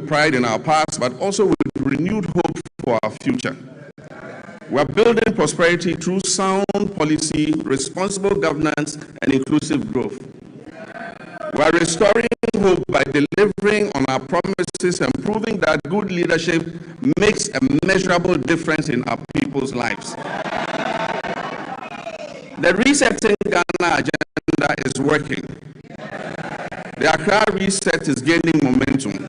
pride in our past, but also with renewed hope for our future. We are building prosperity through sound policy, responsible governance, and inclusive growth. We are restoring hope by delivering on our promises and proving that good leadership makes a measurable difference in our people's lives. The Resetting Ghana agenda is working. The Accra Reset is gaining momentum.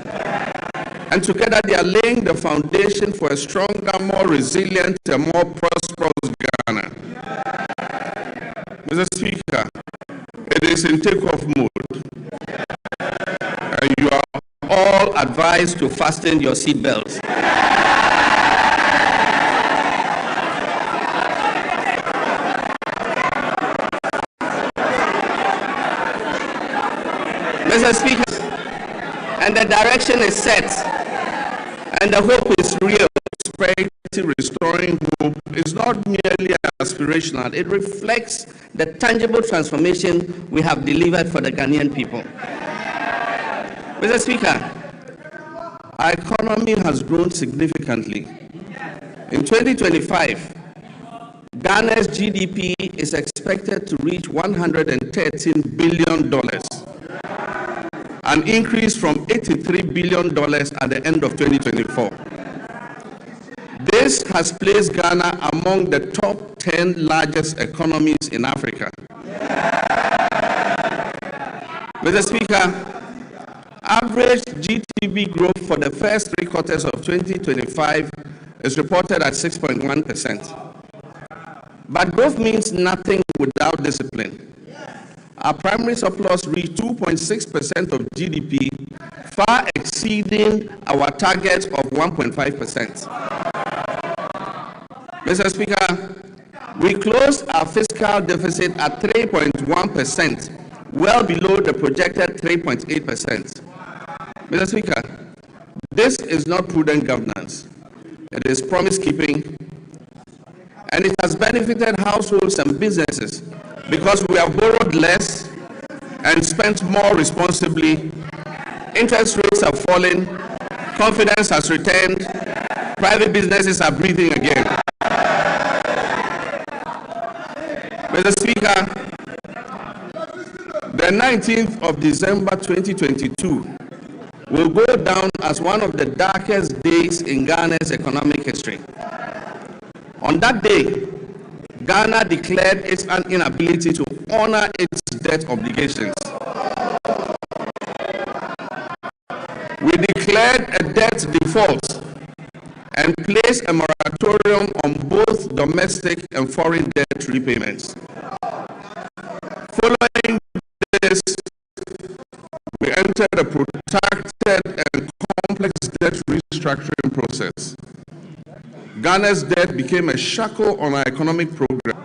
And together they are laying the foundation for a stronger, more resilient, and more prosperous Ghana. Mr. Speaker, it is in takeoff mode. And you are all advised to fasten your seatbelts. Mr. Speaker, and the direction is set, and the hope is real. Prosperity restoring hope is not merely aspirational, it reflects the tangible transformation we have delivered for the Ghanaian people. Mr. Speaker, our economy has grown significantly. In 2025, Ghana's GDP is expected to reach $113 billion, an increase from $83 billion at the end of 2024. This has placed Ghana among the top 10 largest economies in Africa. Mr. Speaker, average GDP growth for the first 3 quarters of 2025 is reported at 6.1%. But growth means nothing without discipline. Our primary surplus reached 2.6% of GDP, far exceeding our target of 1.5%. Mr. Speaker, we closed our fiscal deficit at 3.1%, well below the projected 3.8%. Mr. Speaker, this is not prudent governance. It is promise-keeping, and it has benefited households and businesses because we have borrowed less and spent more responsibly. Interest rates have fallen, confidence has returned, private businesses are breathing again. Mr. Speaker, the 19th of December 2022 will go down as one of the darkest days in Ghana's economic history. On that day, Ghana declared its inability to honor its debt obligations. We declared a debt default and placed a moratorium on both domestic and foreign debt repayments. Following this, we entered a protracted and complex debt restructuring process. Ghana's debt became a shackle on our economic program.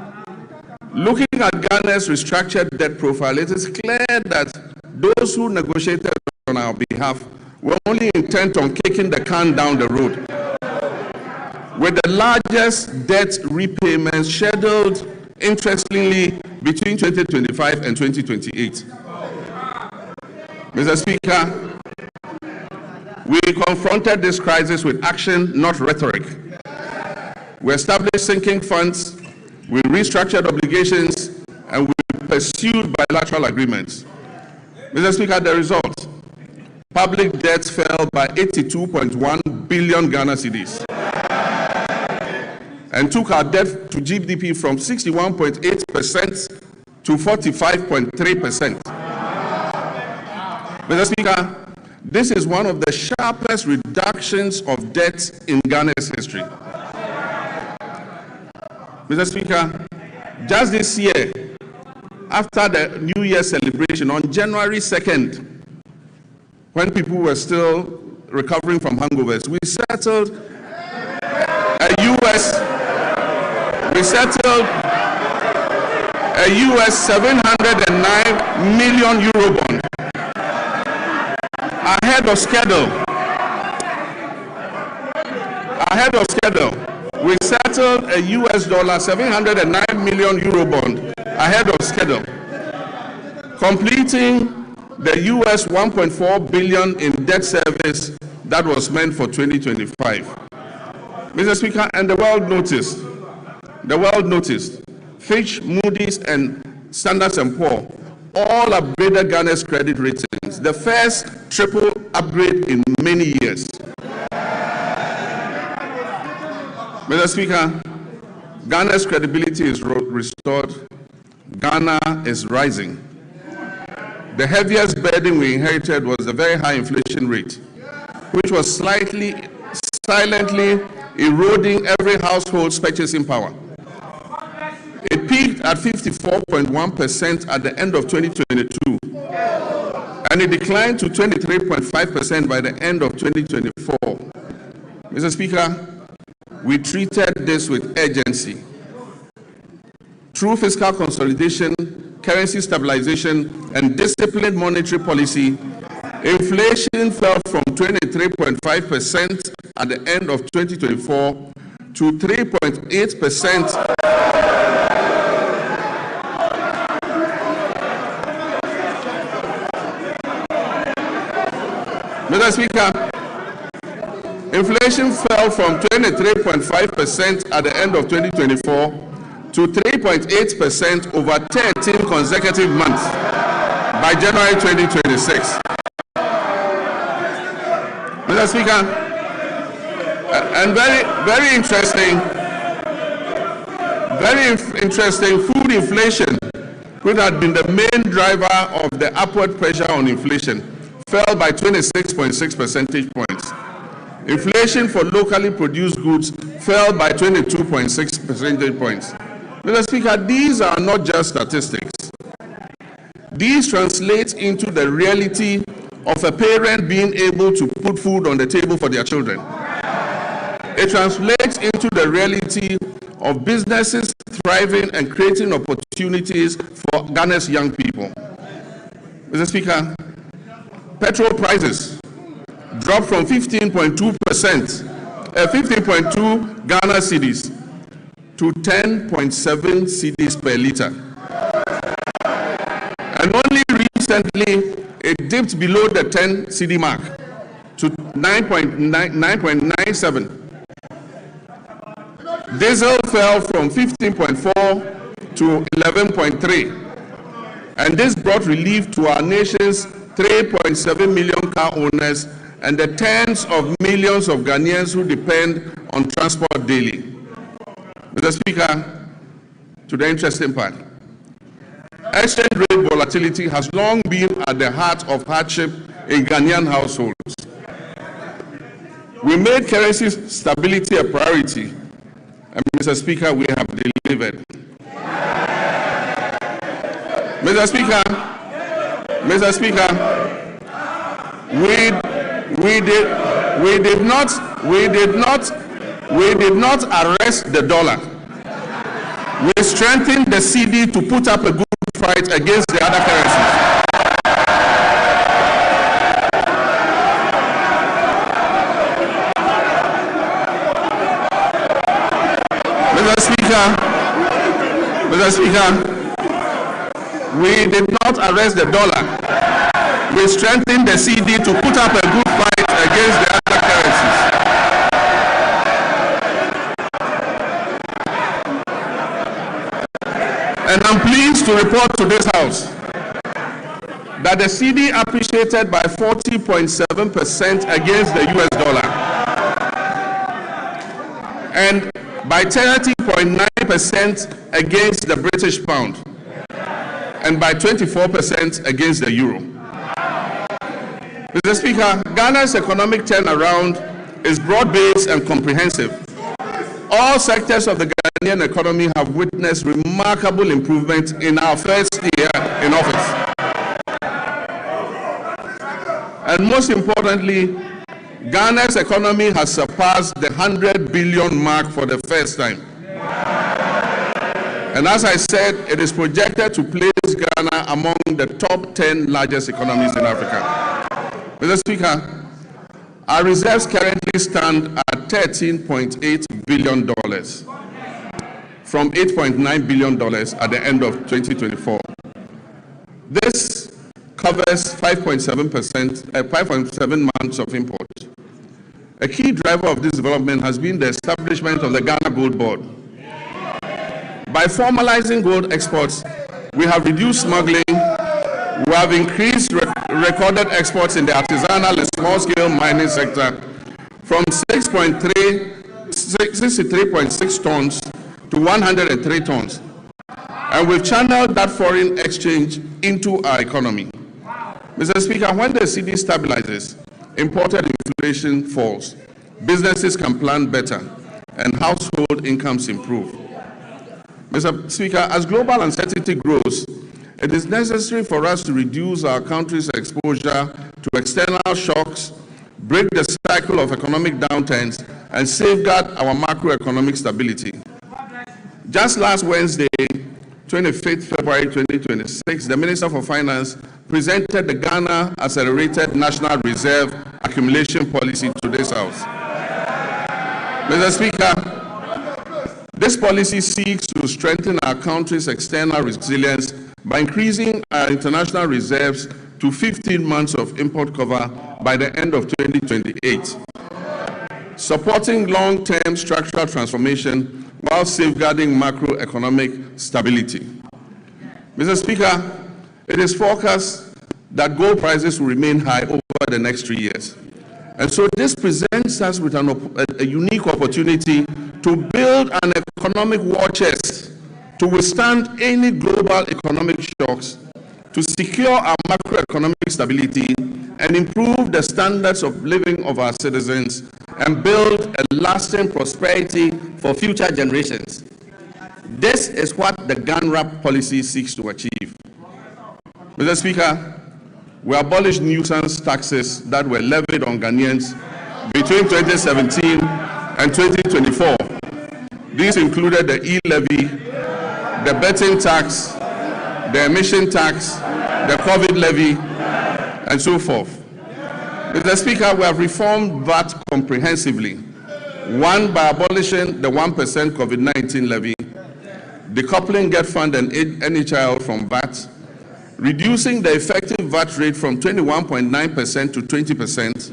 Looking at Ghana's restructured debt profile, it is clear that those who negotiated on our behalf were only intent on kicking the can down the road, with the largest debt repayments scheduled, interestingly, between 2025 and 2028. Mr. Speaker, we confronted this crisis with action, not rhetoric. We established sinking funds, we restructured obligations, and we pursued bilateral agreements. Mr. Speaker, the result: public debt fell by 82.1 billion Ghana cedis and took our debt to GDP from 61.8% to 45.3%. Mr. Speaker, this is one of the sharpest reductions of debt in Ghana's history. Mr. Speaker, just this year, after the New Year celebration on January 2nd, when people were still recovering from hangovers, we settled a US 709 million euro bond ahead of schedule. We settled a US dollar 709 million euro bond ahead of schedule, completing the US 1.4 billion in debt service that was meant for 2025. Mr. Speaker, and the world noticed, Fitch, Moody's, and Standard & Poor's all upgraded Ghana's credit ratings, the first triple upgrade in many years. Mr. Speaker, Ghana's credibility is restored. Ghana is rising. The heaviest burden we inherited was the very high inflation rate, which was silently eroding every household's purchasing power. It peaked at 54.1% at the end of 2022, and it declined to 23.5% by the end of 2024. Mr. Speaker, we treated this with urgency. Through fiscal consolidation, currency stabilization, and disciplined monetary policy, inflation fell from 23.5% at the end of 2024 to 3.8%. Mr. Speaker, inflation fell from 23.5% at the end of 2024 to 3.8% over 13 consecutive months by January 2026. Mr. Speaker, and very interesting, food inflation, which had been the main driver of the upward pressure on inflation, fell by 26.6 percentage points. Inflation for locally produced goods fell by 22.6 percentage points. Mr. Speaker, these are not just statistics. These translate into the reality of a parent being able to put food on the table for their children. It translates into the reality of businesses thriving and creating opportunities for Ghana's young people. Mr. Speaker, petrol prices dropped from 15.2 Ghana cedis to 10.7 cedis per liter. And only recently, it dipped below the 10 cedi mark to 9.97. Diesel fell from 15.4 to 11.3. And this brought relief to our nation's 3.7 million car owners and the tens of millions of Ghanaians who depend on transport daily. Mr. Speaker, to the interesting part. Exchange rate volatility has long been at the heart of hardship in Ghanaian households. We made currency stability a priority, and Mr. Speaker, we have delivered. Mr. Speaker, we did not arrest the dollar. We strengthened the cedi to put up a good fight against the other currencies. Mr. Speaker, we did not arrest the dollar. We strengthened the cedi to put up a good fight against the other currencies. And I'm pleased to report to this House that the cedi appreciated by 40.7% against the US dollar and by 30.9% against the British pound and by 24% against the euro. Mr. Speaker, Ghana's economic turnaround is broad-based and comprehensive. All sectors of the Ghanaian economy have witnessed remarkable improvement in our first year in office. And most importantly, Ghana's economy has surpassed the 100 billion mark for the first time. And as I said, it is projected to place Ghana among the top 10 largest economies in Africa. Mr. Speaker, our reserves currently stand at $13.8 billion from $8.9 billion at the end of 2024. This covers 5.7 months of import A key driver of this development has been the establishment of the Ghana Gold Board. By formalizing gold exports, we have reduced smuggling, we have increased recorded exports in the artisanal and small-scale mining sector from 63.6 tons to 103 tons. And we've channeled that foreign exchange into our economy. Mr. Speaker, when the cedi stabilizes, imported inflation falls, businesses can plan better, and household incomes improve. Mr. Speaker, as global uncertainty grows, it is necessary for us to reduce our country's exposure to external shocks, break the cycle of economic downturns, and safeguard our macroeconomic stability. Just last Wednesday, 25th February 2026, the Minister for Finance presented the Ghana Accelerated National Reserve Accumulation Policy to this House. Mr. Speaker, this policy seeks to strengthen our country's external resilience by increasing our international reserves to 15 months of import cover by the end of 2028, supporting long-term structural transformation while safeguarding macroeconomic stability. Mr. Speaker, it is forecast that gold prices will remain high over the next 3 years. And so this presents us with a unique opportunity to build an economic war chest to withstand any global economic shocks, to secure our macroeconomic stability and improve the standards of living of our citizens and build a lasting prosperity for future generations. This is what the GANRAP policy seeks to achieve. Mr. Speaker, we abolished nuisance taxes that were levied on Ghanaians between 2017 and 2024. These included the e-levy, the betting tax, the emission tax, the COVID levy, and so forth. Mr. Speaker, we have reformed VAT comprehensively. One, by abolishing the 1% COVID-19 levy, decoupling Get Fund and NHIL from VAT, reducing the effective VAT rate from 21.9% to 20%,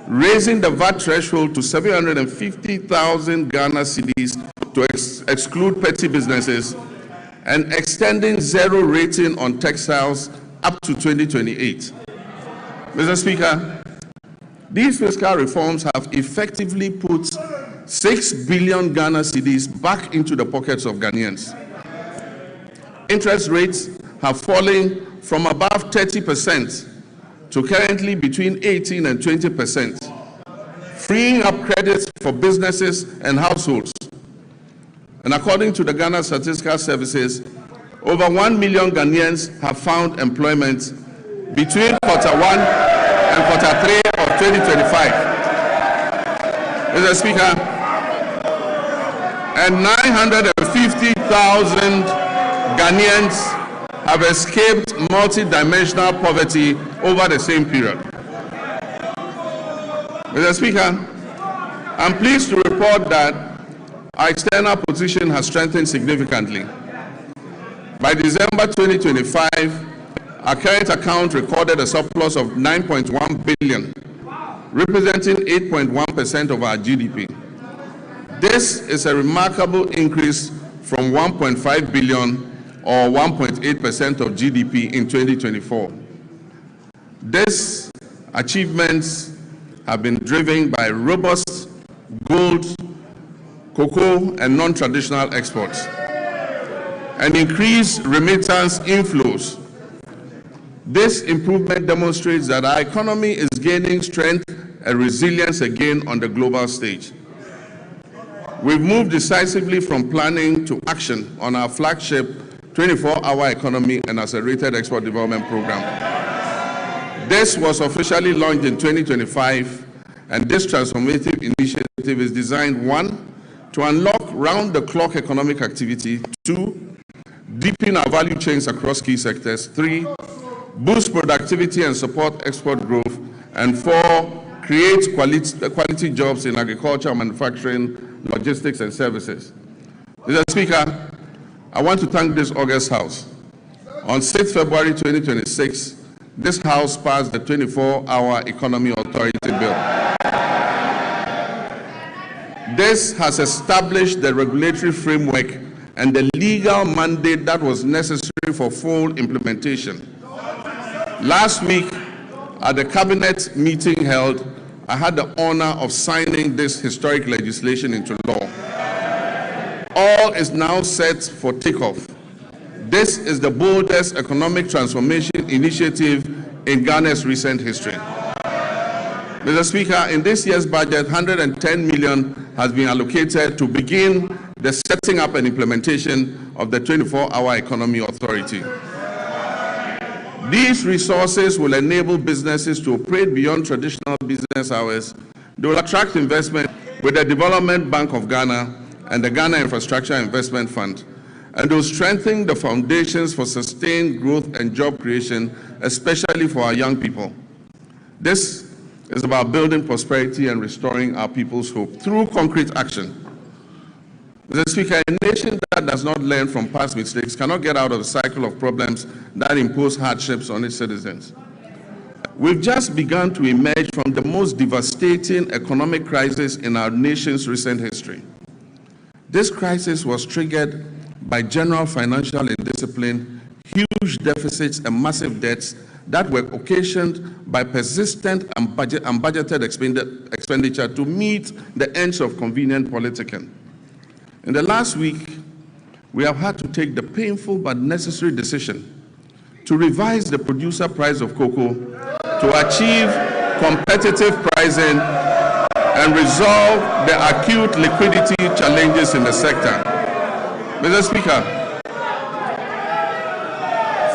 raising the VAT threshold to 750,000 Ghana cedis to exclude petty businesses, and extending zero rating on textiles up to 2028. Mr. Speaker, these fiscal reforms have effectively put 6 billion Ghana cedis back into the pockets of Ghanaians. Interest rates have fallen from above 30% to currently between 18 and 20%, freeing up credits for businesses and households. And according to the Ghana Statistical Services, over 1 million Ghanaians have found employment between Q1 and Q3 of 2025. Mr. Speaker, and 950,000 Ghanaians have escaped multidimensional poverty over the same period. Mr. Speaker, I'm pleased to report that our external position has strengthened significantly. By December 2025, our current account recorded a surplus of 9.1 billion, representing 8.1% of our GDP. This is a remarkable increase from 1.5 billion or 1.8% of GDP in 2024. These achievements have been driven by robust gold, cocoa, and non-traditional exports, and increased remittance inflows. This improvement demonstrates that our economy is gaining strength and resilience again on the global stage. We've moved decisively from planning to action on our flagship 24-hour economy and accelerated export development program. This was officially launched in 2025, and this transformative initiative is designed, 1, to unlock round-the-clock economic activity, 2, deepen our value chains across key sectors, 3, boost productivity and support export growth, and 4, create quality jobs in agriculture, manufacturing, logistics, and services. Mr. Speaker, I want to thank this August House. On 6th February 2026, this House passed the 24-Hour Economy Authority Bill. This has established the regulatory framework and the legal mandate that was necessary for full implementation. Last week, at the cabinet meeting held, I had the honor of signing this historic legislation into law. All is now set for takeoff. This is the boldest economic transformation initiative in Ghana's recent history. Mr. Speaker, in this year's budget, 110 million has been allocated to begin the setting up and implementation of the 24-hour economy authority. These resources will enable businesses to operate beyond traditional business hours. They will attract investment with the Development Bank of Ghana and the Ghana Infrastructure Investment Fund, and they will strengthen the foundations for sustained growth and job creation, especially for our young people. This is about building prosperity and restoring our people's hope through concrete action. Mr. Speaker, a nation that does not learn from past mistakes cannot get out of the cycle of problems that impose hardships on its citizens. We've just begun to emerge from the most devastating economic crisis in our nation's recent history. This crisis was triggered by general financial indiscipline, huge deficits, and massive debts that were occasioned by persistent and unbudgeted expenditure to meet the ends of convenient politicking. In the last week, we have had to take the painful but necessary decision to revise the producer price of cocoa to achieve competitive pricing and resolve the acute liquidity challenges in the sector. Mr. Speaker,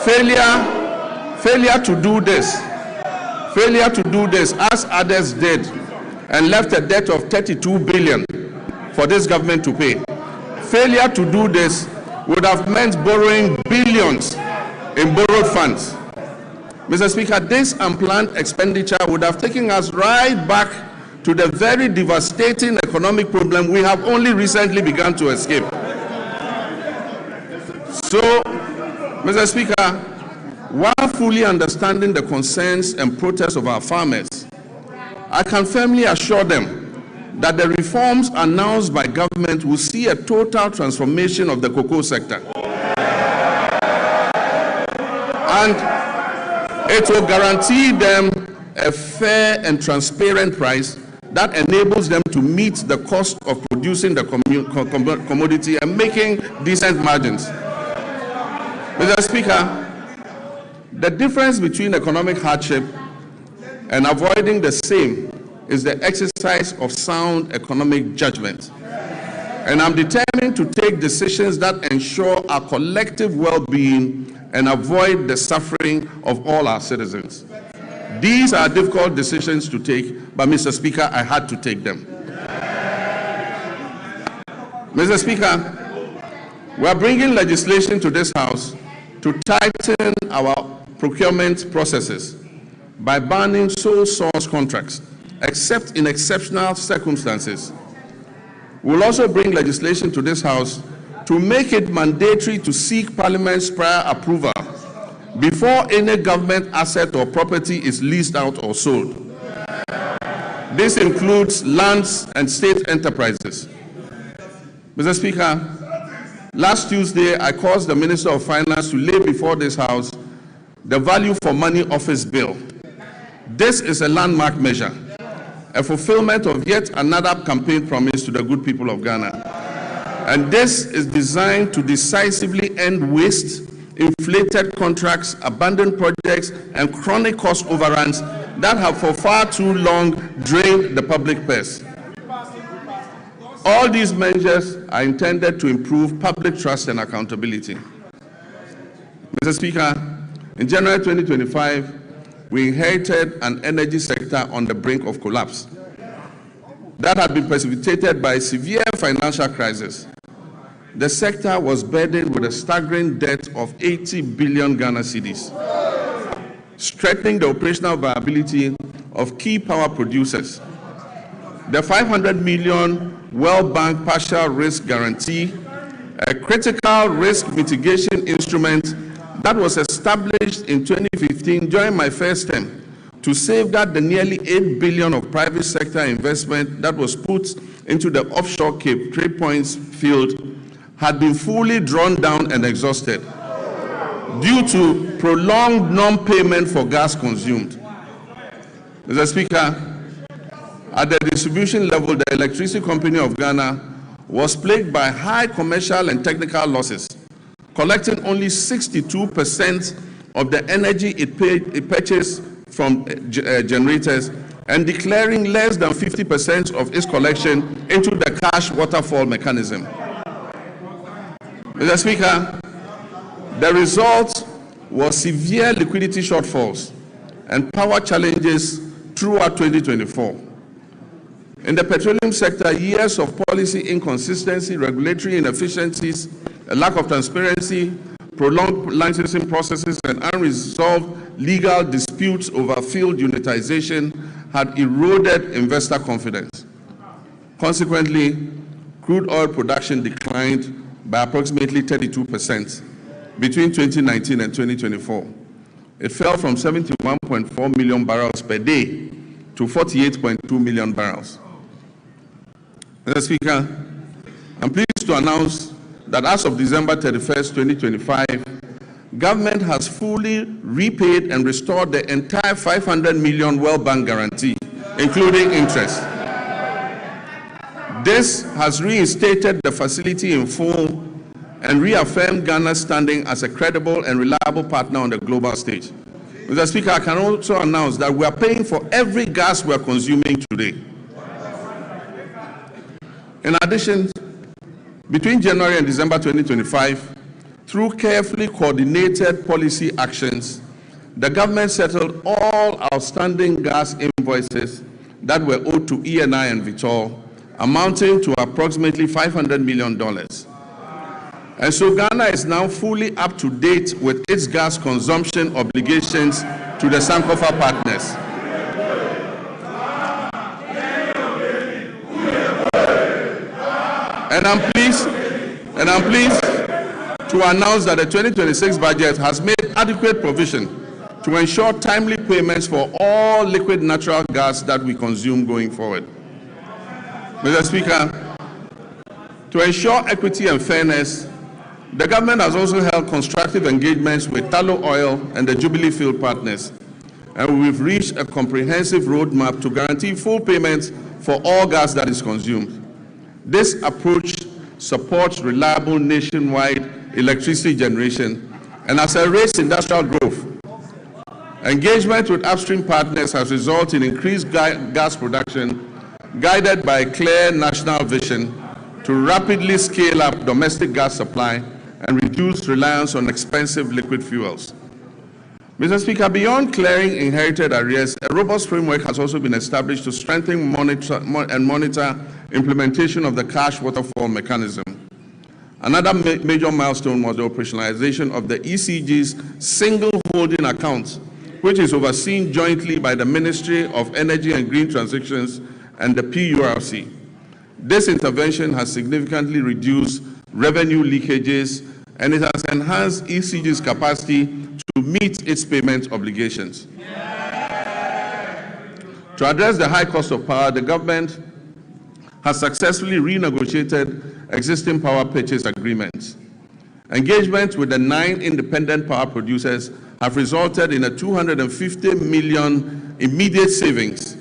failure to do this as others did and left a debt of 32 billion for this government to pay. Failure to do this would have meant borrowing billions in borrowed funds. Mr. Speaker, this unplanned expenditure would have taken us right back to the very devastating economic problem we have only recently begun to escape. So, Mr. Speaker, while fully understanding the concerns and protests of our farmers, I can firmly assure them that the reforms announced by government will see a total transformation of the cocoa sector. And it will guarantee them a fair and transparent price that enables them to meet the cost of producing the commodity and making decent margins. Mr. Speaker, the difference between economic hardship and avoiding the same is the exercise of sound economic judgment. And I'm determined to take decisions that ensure our collective well-being and avoid the suffering of all our citizens. These are difficult decisions to take, but Mr. Speaker, I had to take them. Mr. Speaker, we are bringing legislation to this House to tighten our procurement processes by banning sole source contracts, except in exceptional circumstances. We'll also bring legislation to this House to make it mandatory to seek Parliament's prior approval before any government asset or property is leased out or sold. This includes lands and state enterprises. Mr. Speaker, last Tuesday, I caused the Minister of Finance to lay before this House the Value for Money Office Bill. This is a landmark measure, a fulfillment of yet another campaign promise to the good people of Ghana. And this is designed to decisively end waste, inflated contracts, abandoned projects, and chronic cost overruns that have for far too long drained the public purse. All these measures are intended to improve public trust and accountability. Mr. Speaker, in January 2025, we inherited an energy sector on the brink of collapse that had been precipitated by a severe financial crisis. The sector was burdened with a staggering debt of 80 billion Ghana cedis, strengthening the operational viability of key power producers. The 500 million World Bank partial risk guarantee, a critical risk mitigation instrument that was established in 2015 during my first term to safeguard the nearly 8 billion of private sector investment that was put into the offshore Cape Trade Points field had been fully drawn down and exhausted due to prolonged non-payment for gas consumed. Mr. Speaker, at the distribution level, the Electricity Company of Ghana was plagued by high commercial and technical losses, collecting only 62% of the energy it purchased from generators and declaring less than 50% of its collection into the cash waterfall mechanism. Mr. Speaker, the result was severe liquidity shortfalls and power challenges throughout 2024. In the petroleum sector, years of policy inconsistency, regulatory inefficiencies, a lack of transparency, prolonged licensing processes, and unresolved legal disputes over field unitization had eroded investor confidence. Consequently, crude oil production declined by approximately 32% between 2019 and 2024. It fell from 71.4 million barrels per day to 48.2 million barrels. Mr. Speaker, I'm pleased to announce that as of December 31st, 2025, government has fully repaid and restored the entire 500 million World Bank guarantee, including interest. This has reinstated the facility in full and reaffirmed Ghana's standing as a credible and reliable partner on the global stage. Mr. Speaker, I can also announce that we are paying for every gas we are consuming today. In addition, between January and December 2025, through carefully coordinated policy actions, the government settled all outstanding gas invoices that were owed to ENI and Vitol, amounting to approximately $500 million. And so Ghana is now fully up to date with its gas consumption obligations to the Sankofa partners. And I'm pleased to announce that the 2026 budget has made adequate provision to ensure timely payments for all liquid natural gas that we consume going forward. Mr. Speaker, to ensure equity and fairness, the government has also held constructive engagements with Tallow Oil and the Jubilee Field partners, and we've reached a comprehensive roadmap to guarantee full payments for all gas that is consumed. This approach supports reliable nationwide electricity generation and accelerates industrial growth. Engagement with upstream partners has resulted in increased gas production, guided by a clear national vision to rapidly scale up domestic gas supply and reduce reliance on expensive liquid fuels. Mr. Speaker, beyond clearing inherited arrears, a robust framework has also been established to strengthen monitor implementation of the cash waterfall mechanism. Another major milestone was the operationalization of the ECG's single holding account, which is overseen jointly by the Ministry of Energy and Green Transitions and the PURC. This intervention has significantly reduced revenue leakages, and it has enhanced ECG's capacity to meet its payment obligations. To address the high cost of power, the government has successfully renegotiated existing power purchase agreements. Engagement with the 9 independent power producers have resulted in a 250 million immediate savings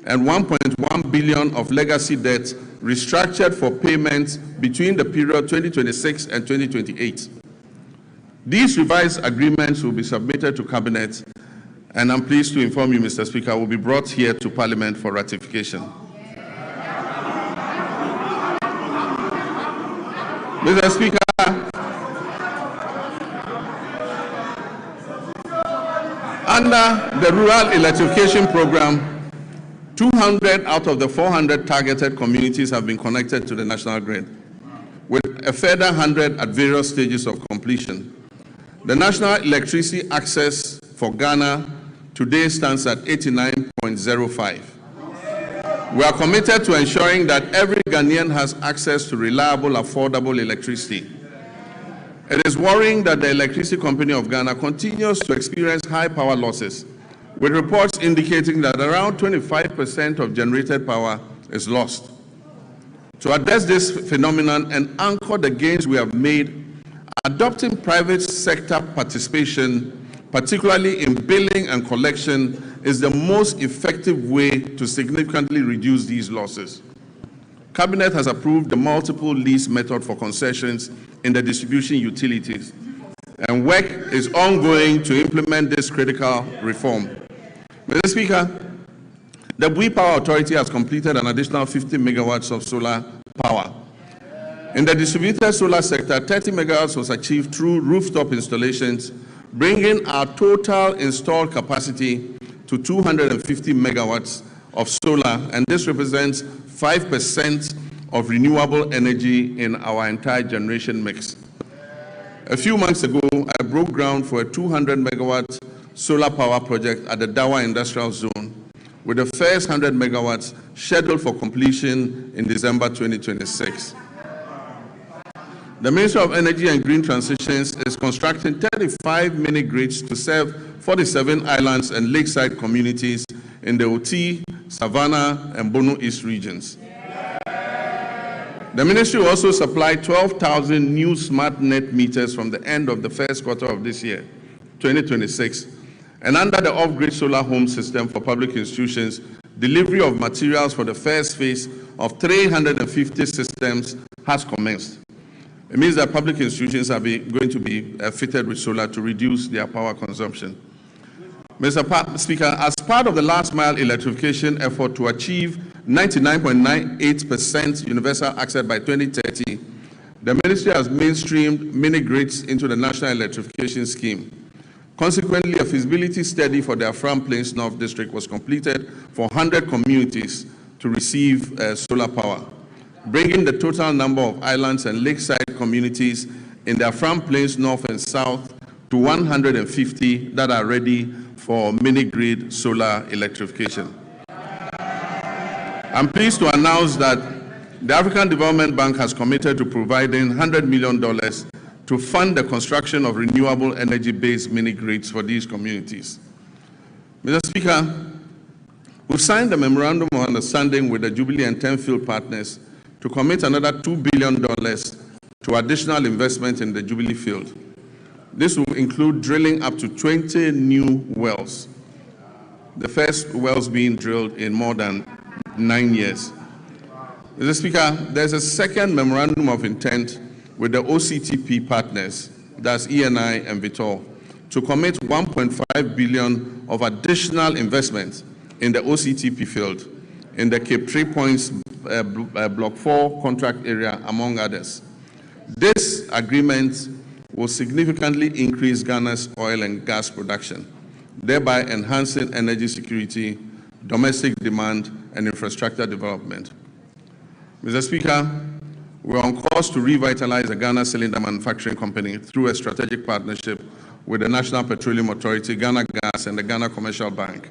and 1.1 billion of legacy debt restructured for payments between the period 2026 and 2028. These revised agreements will be submitted to Cabinet, and I'm pleased to inform you, Mr. Speaker, will be brought here to Parliament for ratification. Mr. Speaker, under the Rural Electrification Program, 200 out of the 400 targeted communities have been connected to the national grid, with a further 100 at various stages of completion. The national electricity access for Ghana today stands at 89.05. We are committed to ensuring that every Ghanaian has access to reliable, affordable electricity. It is worrying that the Electricity Company of Ghana continues to experience high power losses, with reports indicating that around 25% of generated power is lost. To address this phenomenon and anchor the gains we have made, adopting private sector participation, particularly in billing and collection, is the most effective way to significantly reduce these losses. Cabinet has approved the multiple lease method for concessions in the distribution utilities, and work is ongoing to implement this critical reform. Mr. Speaker, the Bui Power Authority has completed an additional 50 megawatts of solar power. In the distributed solar sector, 30 megawatts was achieved through rooftop installations, bringing our total installed capacity to 250 megawatts of solar, and this represents 5% of renewable energy in our entire generation mix. A few months ago, I broke ground for a 200 megawatt solar power project at the Dawa Industrial Zone, with the first 100 megawatts scheduled for completion in December 2026. The Ministry of Energy and Green Transitions is constructing 35 mini-grids to serve 47 islands and lakeside communities in the Oti, Savannah, and Bono East regions. The Ministry will also supply 12,000 new smart net meters from the end of the first quarter of this year, 2026. And under the off-grid solar home system for public institutions, delivery of materials for the first phase of 350 systems has commenced. It means that public institutions are going to be fitted with solar to reduce their power consumption. Mr. Speaker, as part of the last mile electrification effort to achieve 99.98% universal access by 2030, the Ministry has mainstreamed mini-grids into the National Electrification Scheme. Consequently, a feasibility study for the Afram Plains North District was completed for 100 communities to receive solar power, bringing the total number of islands and lakeside communities in the Afram Plains North and South to 150 that are ready for mini-grid solar electrification. I'm pleased to announce that the African Development Bank has committed to providing $100 million to fund the construction of renewable energy-based mini-grids for these communities. Mr. Speaker, we've signed a memorandum of understanding with the Jubilee and Tenfield partners to commit another $2 billion to additional investment in the Jubilee field. This will include drilling up to 20 new wells, the first wells being drilled in more than 9 years. Mr. Speaker, there's a second memorandum of intent with the OCTP partners, that's ENI and Vitol, to commit $1.5 billion of additional investment in the OCTP field in the Cape 3 Points Block 4 contract area, among others. This agreement will significantly increase Ghana's oil and gas production, thereby enhancing energy security, domestic demand, and infrastructure development. Mr. Speaker, we're on course to revitalize the Ghana Cylinder Manufacturing Company through a strategic partnership with the National Petroleum Authority, Ghana Gas, and the Ghana Commercial Bank.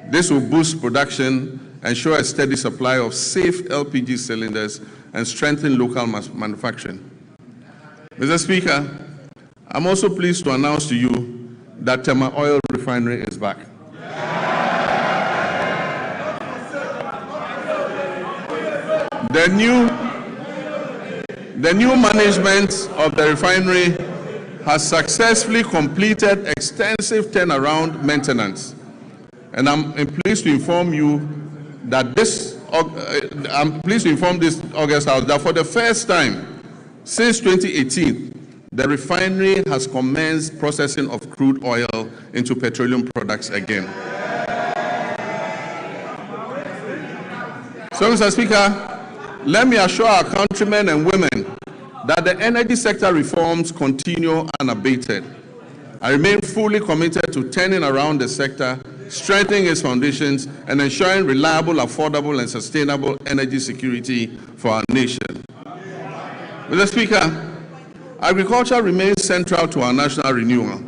This will boost production, ensure a steady supply of safe LPG cylinders, and strengthen local manufacturing. Mr. Speaker, I'm also pleased to announce to you that Tema Oil Refinery is back. The new management of the refinery has successfully completed extensive turnaround maintenance. And I'm pleased to inform you that this August House that for the first time since 2018, the refinery has commenced processing of crude oil into petroleum products again. So, Mr. Speaker, let me assure our countrymen and women that the energy sector reforms continue unabated. I remain fully committed to turning around the sector, strengthening its foundations, and ensuring reliable, affordable, and sustainable energy security for our nation. Mr. Speaker, agriculture remains central to our national renewal.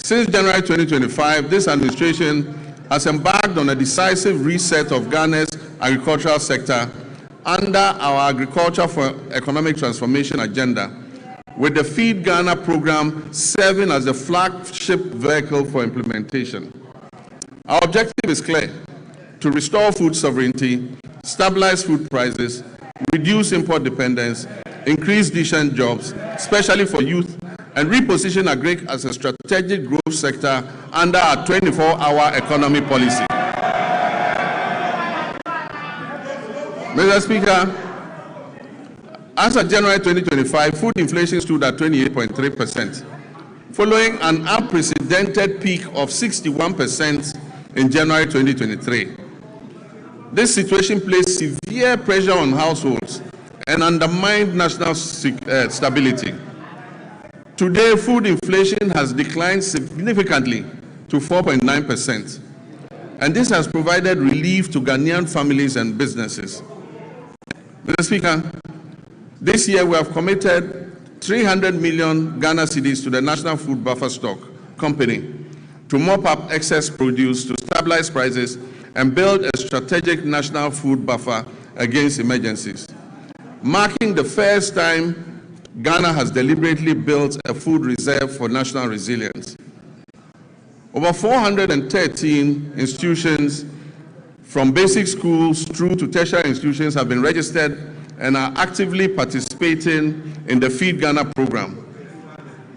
Since January 2025, this administration has embarked on a decisive reset of Ghana's agricultural sector under our Agriculture for Economic Transformation agenda, with the Feed Ghana program serving as the flagship vehicle for implementation. Our objective is clear: to restore food sovereignty, stabilize food prices, reduce import dependence, increase decent jobs, especially for youth, and reposition agri as a strategic growth sector under our 24-hour economy policy. Mr. Speaker, as of January 2025, food inflation stood at 28.3%, following an unprecedented peak of 61% in January 2023. This situation placed severe pressure on households and undermined national stability. Today, food inflation has declined significantly to 4.9%, and this has provided relief to Ghanaian families and businesses. Mr. Speaker, this year we have committed 300 million Ghana cedis to the National Food Buffer Stock Company to mop up excess produce, to stabilize prices, and build a strategic national food buffer against emergencies, marking the first time Ghana has deliberately built a food reserve for national resilience. Over 413 institutions, from basic schools through to tertiary institutions, have been registered and are actively participating in the Feed Ghana program.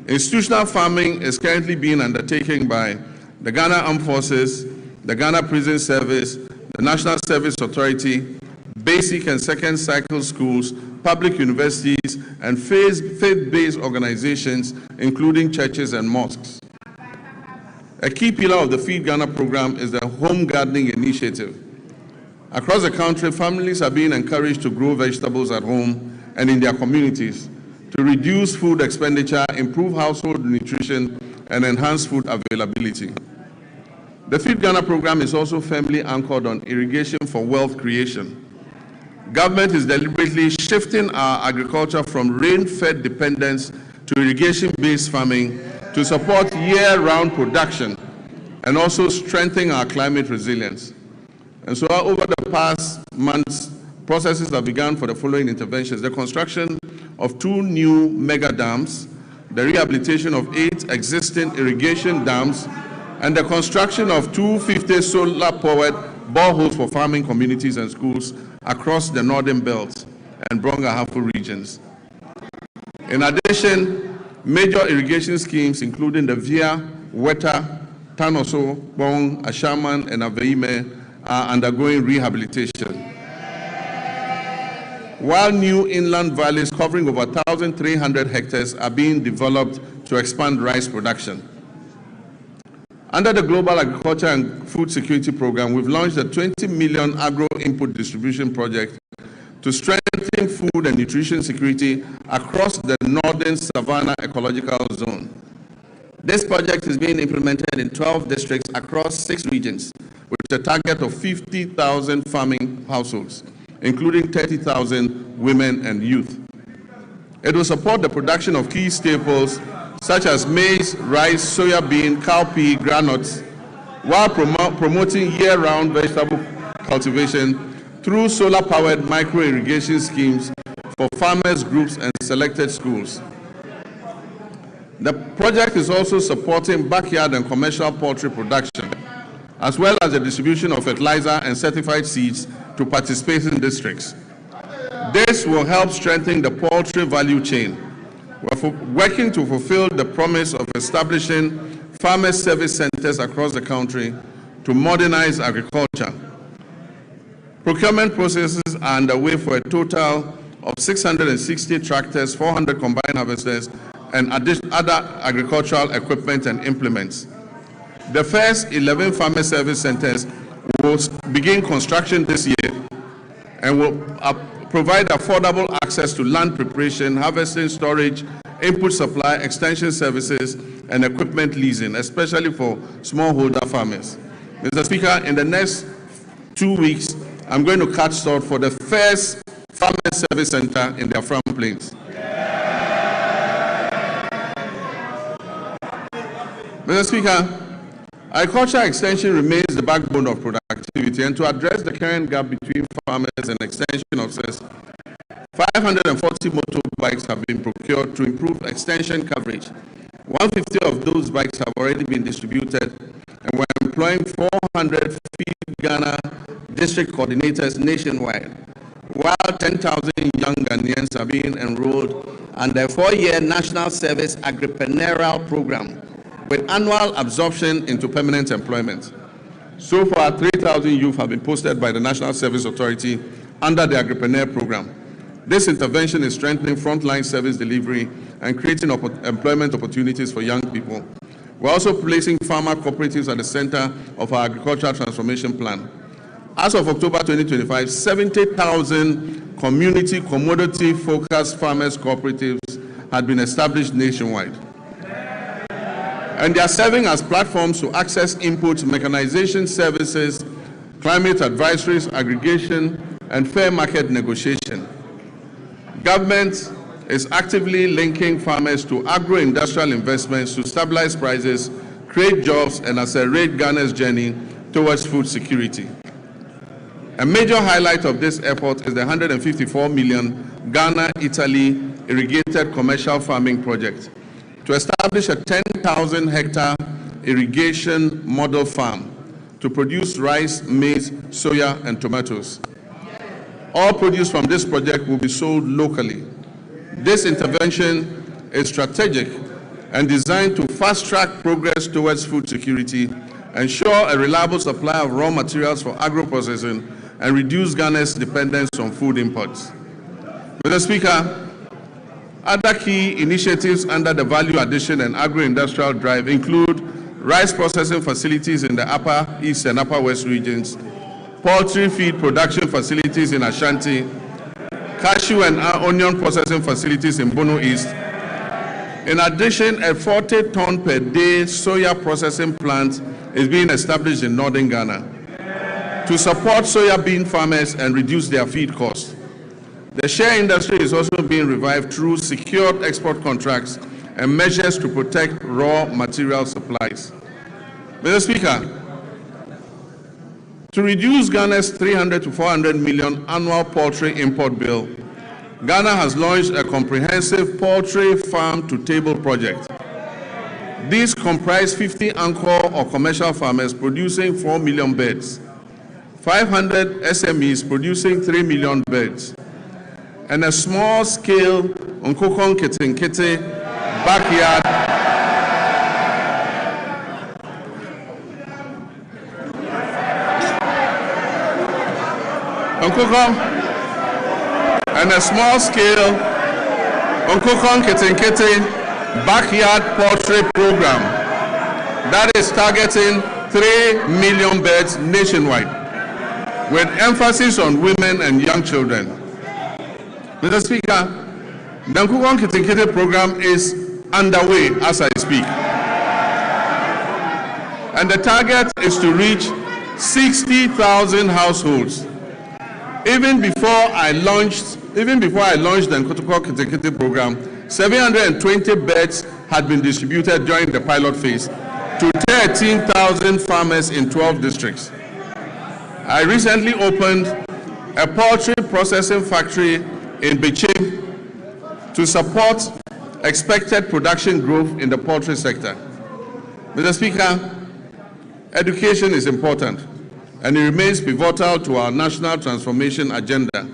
Institutional farming is currently being undertaken by the Ghana Armed Forces, the Ghana Prison Service, the National Service Authority, basic and second cycle schools, public universities, and faith-based organizations, including churches and mosques. A key pillar of the Feed Ghana program is the home gardening initiative. Across the country, families are being encouraged to grow vegetables at home and in their communities to reduce food expenditure, improve household nutrition, and enhance food availability. The Feed Ghana program is also firmly anchored on irrigation for wealth creation. Government is deliberately shifting our agriculture from rain-fed dependence to irrigation-based farming to support year-round production and also strengthen our climate resilience. And so over the past months, processes have begun for the following interventions: the construction of 2 new mega dams, the rehabilitation of 8 existing irrigation dams, and the construction of 250 solar-powered boreholes for farming communities and schools across the Northern Belt and Brong-Ahafo regions. In addition, major irrigation schemes, including the Via, Weta, Tanoso, Bong, Ashaman, and Aveime, are undergoing rehabilitation. While new inland valleys covering over 1,300 hectares are being developed to expand rice production. Under the Global Agriculture and Food Security Program, we've launched a 20 million agro-input distribution project to strengthen food and nutrition security across the Northern Savannah Ecological Zone. This project is being implemented in 12 districts across 6 regions, with a target of 50,000 farming households, including 30,000 women and youth. It will support the production of key staples such as maize, rice, soya bean, cowpea, granules, while promoting year-round vegetable cultivation through solar-powered micro-irrigation schemes for farmers groups and selected schools. The project is also supporting backyard and commercial poultry production, as well as the distribution of fertilizer and certified seeds to participating districts. This will help strengthen the poultry value chain. We're working to fulfill the promise of establishing farmer service centers across the country to modernize agriculture. Procurement processes are underway for a total of 660 tractors, 400 combine harvesters, and other agricultural equipment and implements. The first 11 farmer service centers will begin construction this year and will provide affordable access to land preparation, harvesting, storage, input supply, extension services, and equipment leasing, especially for smallholder farmers. Mr. Speaker, in the next 2 weeks, I'm going to cut short for the first farmer service center in their farm plains. Mr. Speaker, agriculture extension remains the backbone of productivity, and to address the current gap between farmers and extension officers, 540 motorbikes have been procured to improve extension coverage. 150 of those bikes have already been distributed, and we're employing 400 Feed Ghana district coordinators nationwide while 10,000 young Ghanaians are being enrolled under a 4-year National Service Agripreneurial Program with annual absorption into permanent employment. So far, 3,000 youth have been posted by the National Service Authority under the Agripreneur Program. This intervention is strengthening frontline service delivery and creating employment opportunities for young people. We're also placing farmer cooperatives at the center of our agricultural transformation plan. As of October 2025, 70,000 community commodity-focused farmers cooperatives had been established nationwide. And they are serving as platforms to access inputs, mechanization services, climate advisories, aggregation, and fair market negotiation. Government is actively linking farmers to agro-industrial investments to stabilize prices, create jobs, and accelerate Ghana's journey towards food security. A major highlight of this effort is the 154 million Ghana-Italy irrigated commercial farming project to establish a 10,000 hectare irrigation model farm to produce rice, maize, soya, and tomatoes. All produce from this project will be sold locally. This intervention is strategic and designed to fast-track progress towards food security, ensure a reliable supply of raw materials for agro-processing, and reduce Ghana's dependence on food imports. Mr. Speaker, other key initiatives under the Value Addition and Agro-Industrial Drive include rice processing facilities in the Upper East and Upper West regions, poultry feed production facilities in Ashanti, cashew and onion processing facilities in Bono East. In addition, a 40-ton per day soya processing plant is being established in northern Ghana to support soya bean farmers and reduce their feed costs. The share industry is also being revived through secured export contracts and measures to protect raw material supplies. Mr. Speaker, to reduce Ghana's 300 to 400 million annual poultry import bill, Ghana has launched a comprehensive poultry farm-to-table project. These comprise 50 anchor or commercial farmers producing 4 million birds, 500 SMEs producing 3 million birds, and a small-scale Nkokon Kete backyard and a small-scale Nkokon Kete backyard poultry program that is targeting 3 million birds nationwide, with emphasis on women and young children. Mr. Speaker, the Nkokon Kete program is underway as I speak, and the target is to reach 60,000 households. Even before I launched the Nkokon Kete program, 720 beds had been distributed during the pilot phase to 13,000 farmers in 12 districts. I recently opened a poultry processing factory in Bichim to support expected production growth in the poultry sector. Mr. Speaker, education is important, and it remains pivotal to our national transformation agenda.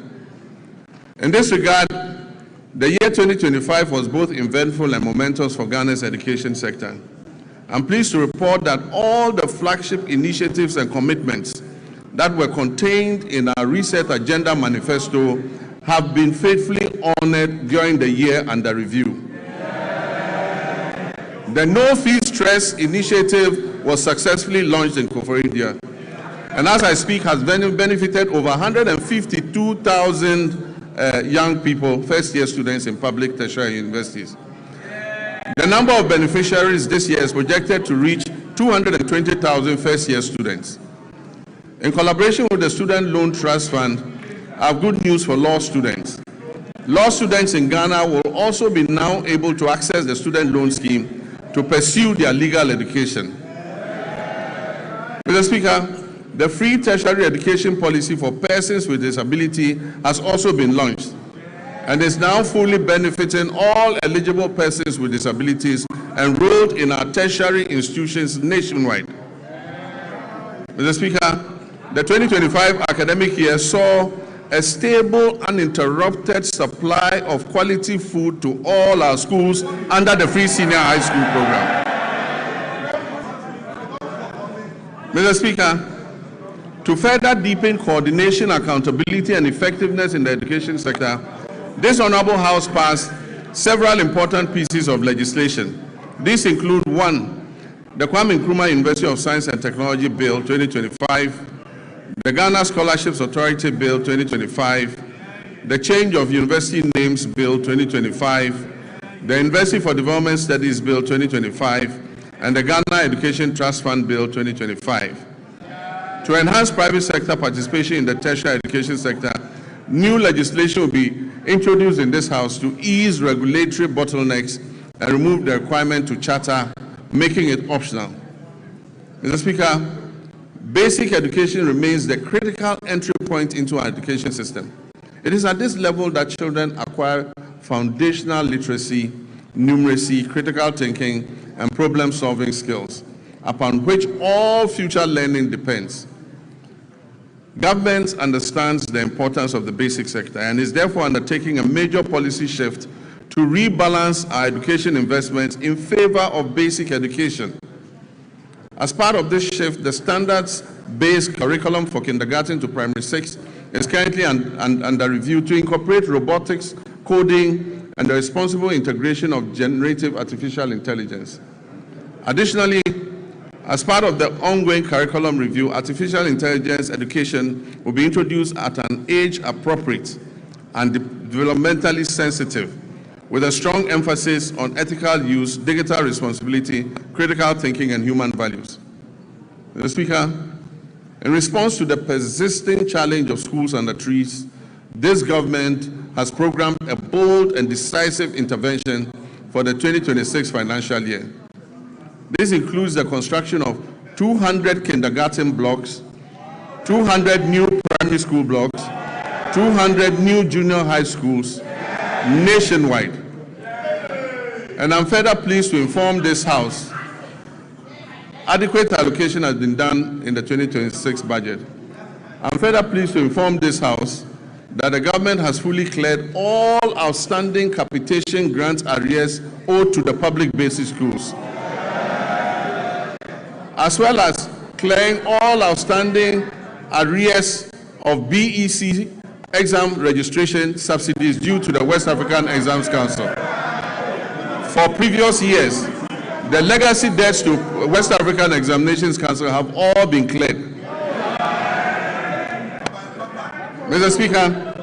In this regard, the year 2025 was both eventful and momentous for Ghana's education sector. I'm pleased to report that all the flagship initiatives and commitments that were contained in our Reset Agenda Manifesto have been faithfully honored during the year under review. The No Fee Stress initiative was successfully launched in Koforidua, and as I speak has benefited over 152,000 young people, first-year students in public tertiary universities. The number of beneficiaries this year is projected to reach 220,000 first-year students. In collaboration with the Student Loan Trust Fund, I have good news for law students. Law students in Ghana will also be now able to access the student loan scheme to pursue their legal education. Mr. Speaker, the free tertiary education policy for persons with disability has also been launched and is now fully benefiting all eligible persons with disabilities enrolled in our tertiary institutions nationwide. Mr. Speaker, the 2025 academic year saw a stable, uninterrupted supply of quality food to all our schools under the free senior high school program. Mr. Speaker, to further deepen coordination, accountability, and effectiveness in the education sector, this Honorable House passed several important pieces of legislation. These include: 1, the Kwame Nkrumah University of Science and Technology Bill 2025, the Ghana Scholarships Authority Bill 2025, the Change of University Names Bill 2025, the University for Development Studies Bill 2025, and the Ghana Education Trust Fund Bill 2025. To enhance private sector participation in the tertiary education sector, new legislation will be introduced in this House to ease regulatory bottlenecks and remove the requirement to charter, making it optional. Mr. Speaker, basic education remains the critical entry point into our education system. It is at this level that children acquire foundational literacy, numeracy, critical thinking, and problem-solving skills, upon which all future learning depends. Government understands the importance of the basic sector and is therefore undertaking a major policy shift to rebalance our education investments in favor of basic education. As part of this shift, the standards-based curriculum for kindergarten to primary 6 is currently under review to incorporate robotics, coding, and the responsible integration of generative artificial intelligence. Additionally, as part of the ongoing curriculum review, artificial intelligence education will be introduced at an age-appropriate and developmentally sensitive, with a strong emphasis on ethical use, digital responsibility, critical thinking, and human values. Mr. Speaker, in response to the persisting challenge of schools under trees, this government has programmed a bold and decisive intervention for the 2026 financial year. This includes the construction of 200 kindergarten blocks, 200 new primary school blocks, 200 new junior high schools nationwide. And I'm further pleased to inform this House adequate allocation has been done in the 2026 budget. I'm further pleased to inform this House that the government has fully cleared all outstanding capitation grant arrears owed to the public basic schools, as well as clearing all outstanding arrears of BEC exam registration subsidies due to the West African Exams Council. For previous years, the legacy debts to West African Examinations Council have all been cleared. Mr. Speaker,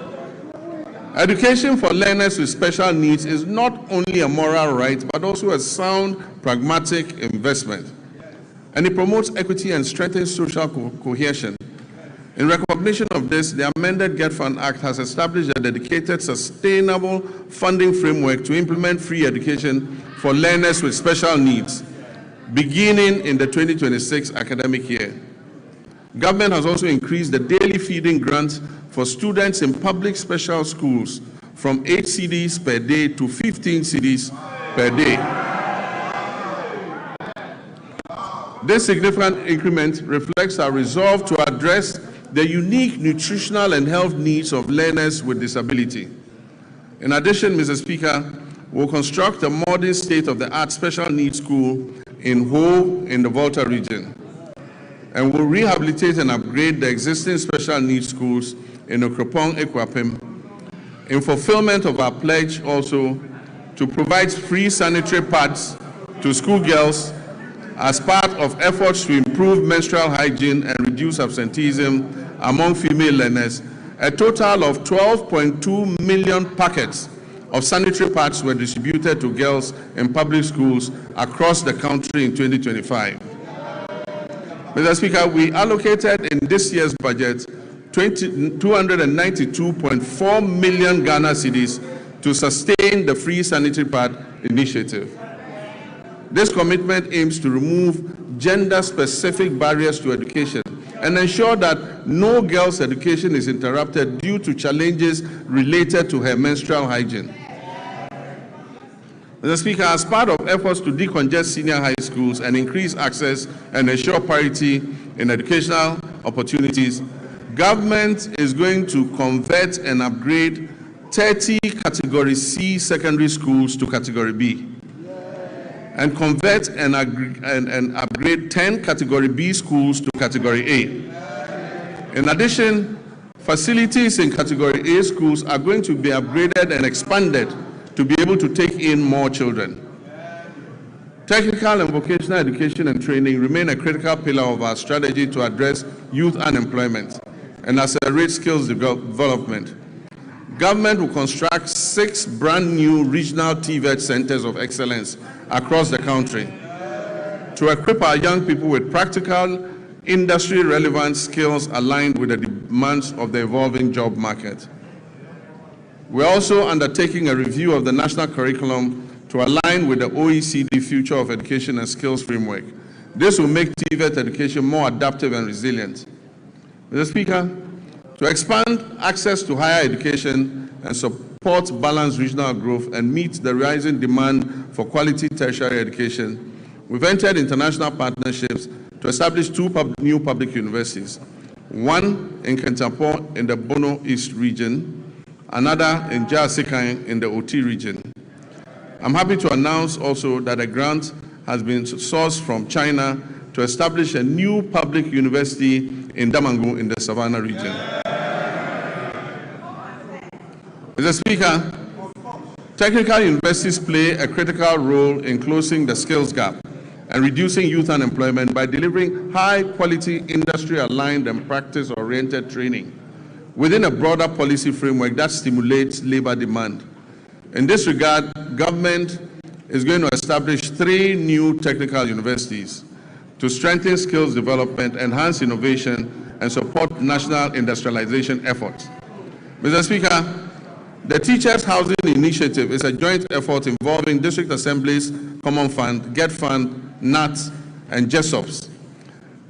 education for learners with special needs is not only a moral right, but also a sound, pragmatic investment. And it promotes equity and strengthens social cohesion. In recognition of this, the amended Get Fund Act has established a dedicated, sustainable funding framework to implement free education for learners with special needs, beginning in the 2026 academic year. Government has also increased the daily feeding grant for students in public special schools from 8 cedis per day to 15 cedis per day. This significant increment reflects our resolve to address the unique nutritional and health needs of learners with disability. In addition, Mr. Speaker, we'll construct a modern state-of-the-art special needs school in Ho in the Volta region, and we'll rehabilitate and upgrade the existing special needs schools in Okropong, Ekwapim, in fulfillment of our pledge also to provide free sanitary pads to schoolgirls as part of efforts to improve menstrual hygiene and reduce absenteeism among female learners. A total of 12.2 million packets of sanitary pads were distributed to girls in public schools across the country in 2025. Mr. Speaker, we allocated in this year's budget 292.4 million Ghana cedis to sustain the free sanitary pad initiative. This commitment aims to remove gender-specific barriers to education and ensure that no girl's education is interrupted due to challenges related to her menstrual hygiene. Mr. Speaker, as part of efforts to decongest senior high schools and increase access and ensure parity in educational opportunities, government is going to convert and upgrade 30 Category C secondary schools to Category B, and convert and upgrade 10 Category B schools to Category A. In addition, facilities in Category A schools are going to be upgraded and expanded to be able to take in more children. Technical and vocational education and training remain a critical pillar of our strategy to address youth unemployment and accelerate skills development. Government will construct 6 brand new regional TVET centers of excellence across the country to equip our young people with practical, industry-relevant skills aligned with the demands of the evolving job market. We're also undertaking a review of the national curriculum to align with the OECD Future of Education and Skills Framework. This will make TVET education more adaptive and resilient. Mr. Speaker, to expand access to higher education and support balanced regional growth and meet the rising demand for quality tertiary education, we've entered international partnerships to establish 2 new public universities, one in Kentapo in the Bono East region, another in Jasikan in the Oti region. I'm happy to announce also that a grant has been sourced from China to establish a new public university in Damangu in the Savannah region. Mr. Speaker, technical universities play a critical role in closing the skills gap and reducing youth unemployment by delivering high-quality, industry-aligned and practice-oriented training within a broader policy framework that stimulates labor demand. In this regard, government is going to establish 3 new technical universities to strengthen skills development, enhance innovation, and support national industrialization efforts. Mr. Speaker, the Teachers Housing Initiative is a joint effort involving district assemblies, Common Fund, Get Fund, NATS, and JESOPs.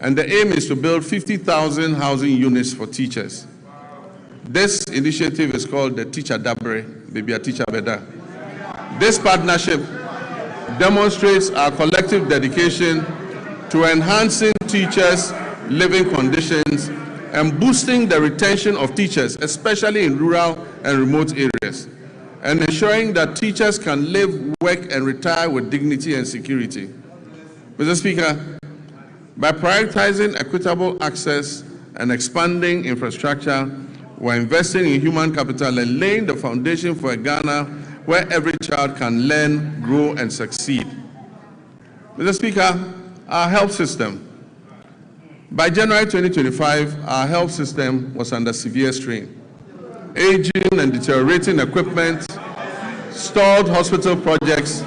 And the aim is to build 50,000 housing units for teachers. This initiative is called the Teacher Dabre, maybe a Teacher Beda. This partnership demonstrates our collective dedication to enhancing teachers' living conditions and boosting the retention of teachers, especially in rural and remote areas, and ensuring that teachers can live, work, and retire with dignity and security. Mr. Speaker, by prioritizing equitable access and expanding infrastructure, we're investing in human capital and laying the foundation for a Ghana where every child can learn, grow, and succeed. Mr. Speaker, our health system. By January 2025, our health system was under severe strain. Aging and deteriorating equipment, stalled hospital projects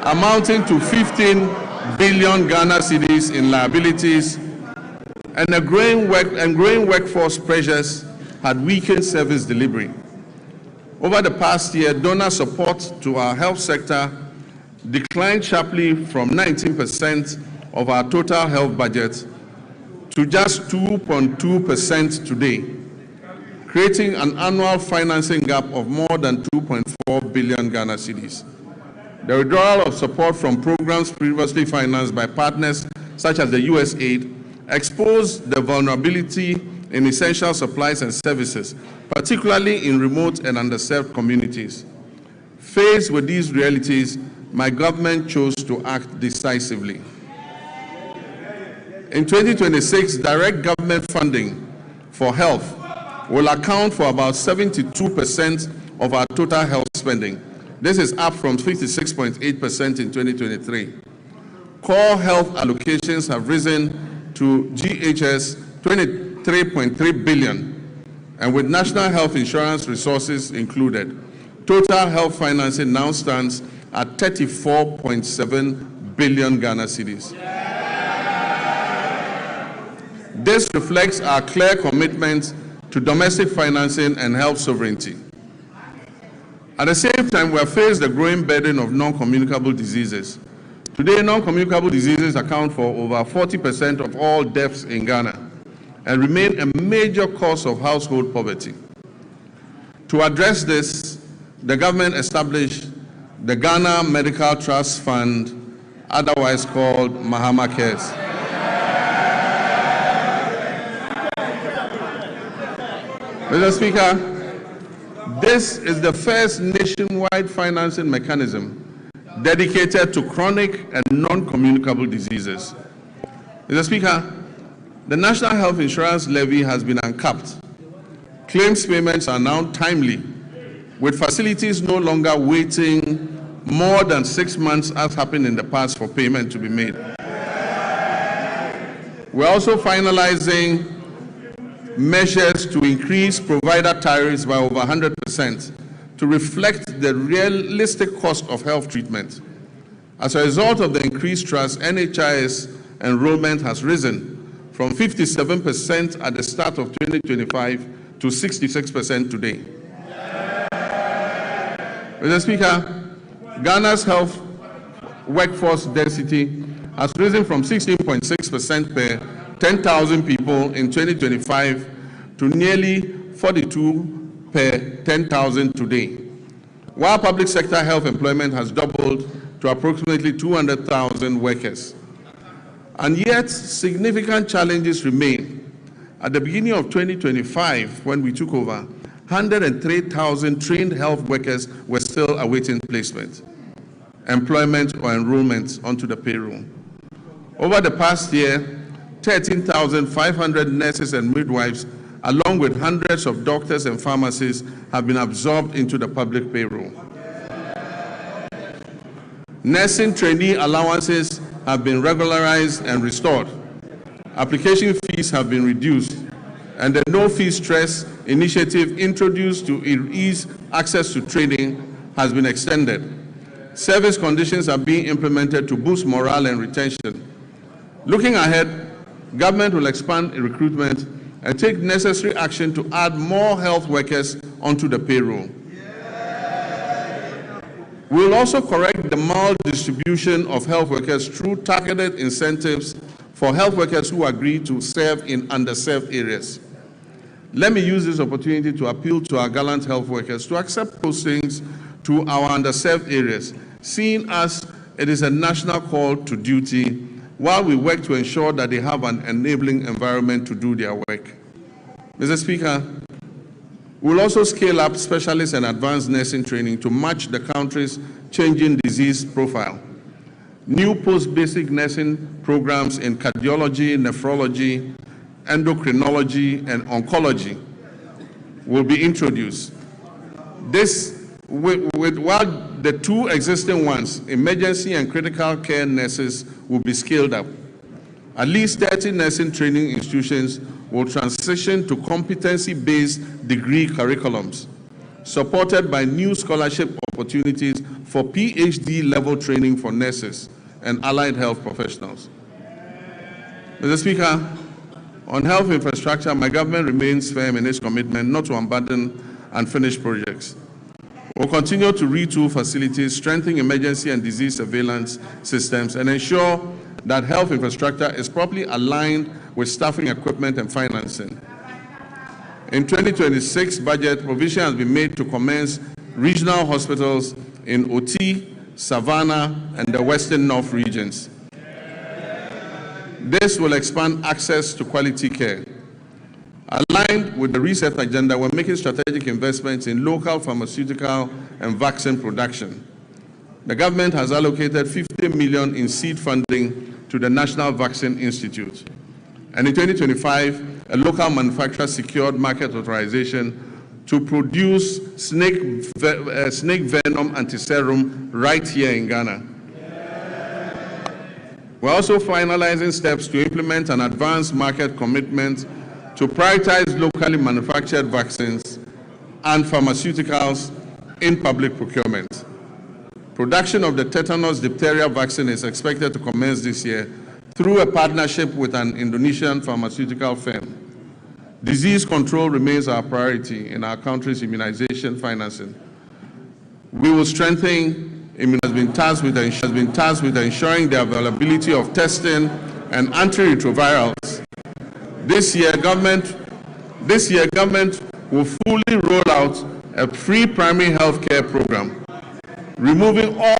amounting to 15 billion Ghana cedis in liabilities, and growing workforce pressures had weakened service delivery. Over the past year, donor support to our health sector declined sharply from 19% of our total health budget to just 2.2% today, creating an annual financing gap of more than 2.4 billion Ghana cedis. The withdrawal of support from programs previously financed by partners such as the USAID exposed the vulnerability in essential supplies and services, particularly in remote and underserved communities. Faced with these realities, my government chose to act decisively. In 2026, direct government funding for health will account for about 72% of our total health spending. This is up from 56.8% in 2023. Core health allocations have risen to GHS 23.3 billion, and with national health insurance resources included, total health financing now stands at 34.7 billion Ghana cedis. This reflects our clear commitment to domestic financing and health sovereignty. At the same time, we have faced the growing burden of non-communicable diseases. Today, non-communicable diseases account for over 40% of all deaths in Ghana and remain a major cause of household poverty. To address this, the government established the Ghana Medical Trust Fund, otherwise called Mahama Cares. Mr. Speaker, this is the first nationwide financing mechanism dedicated to chronic and non-communicable diseases. Mr. Speaker, the National Health Insurance Levy has been uncapped. Claims payments are now timely, with facilities no longer waiting more than 6 months as happened in the past for payment to be made. We're also finalizing measures to increase provider tariffs by over 100% to reflect the realistic cost of health treatment. As a result of the increased trust, NHIS enrollment has risen from 57% at the start of 2025 to 66% today. Mr. Speaker, Ghana's health workforce density has risen from 16.6% per 10,000 people in 2025 to nearly 42 per 10,000 today, while public sector health employment has doubled to approximately 200,000 workers. And yet, significant challenges remain. At the beginning of 2025, when we took over, 103,000 trained health workers were still awaiting placement, employment, or enrollment onto the payroll. Over the past year, 13,500 nurses and midwives, along with hundreds of doctors and pharmacists, have been absorbed into the public payroll. Nursing trainee allowances have been regularized and restored. Application fees have been reduced, and the no-fee stress initiative introduced to ease access to training has been extended. Service conditions are being implemented to boost morale and retention. Looking ahead, government will expand recruitment and take necessary action to add more health workers onto the payroll. We will also correct the maldistribution of health workers through targeted incentives for health workers who agree to serve in underserved areas. Let me use this opportunity to appeal to our gallant health workers to accept postings to our underserved areas, seeing as it is a national call to duty, while we work to ensure that they have an enabling environment to do their work. Mr. Speaker, we'll also scale up specialist and advanced nursing training to match the country's changing disease profile. New post-basic nursing programs in cardiology, nephrology, endocrinology, and oncology will be introduced. While the two existing ones, emergency and critical care nurses, will be scaled up. At least 30 nursing training institutions will transition to competency-based degree curriculums, supported by new scholarship opportunities for PhD-level training for nurses and allied health professionals. Mr. Speaker, on health infrastructure, my government remains firm in its commitment not to abandon unfinished projects. We'll continue to retool facilities, strengthen emergency and disease surveillance systems, and ensure that health infrastructure is properly aligned with staffing, equipment, and financing. In 2026 budget, provision has been made to commence regional hospitals in Oti, Savannah, and the Western North regions. This will expand access to quality care. Aligned with the reset agenda, we're making strategic investments in local pharmaceutical and vaccine production. The government has allocated 50 million in seed funding to the National Vaccine Institute. And in 2025, a local manufacturer secured market authorization to produce snake venom antiserum right here in Ghana. We're also finalizing steps to implement an advanced market commitment to prioritize locally manufactured vaccines and pharmaceuticals in public procurement. Production of the tetanus diphtheria vaccine is expected to commence this year through a partnership with an Indonesian pharmaceutical firm. Disease control remains our priority in our country's immunization financing. We will strengthen has been tasked with ensuring the availability of testing and antiretrovirals. This year, government will fully roll out a free primary health care program, removing all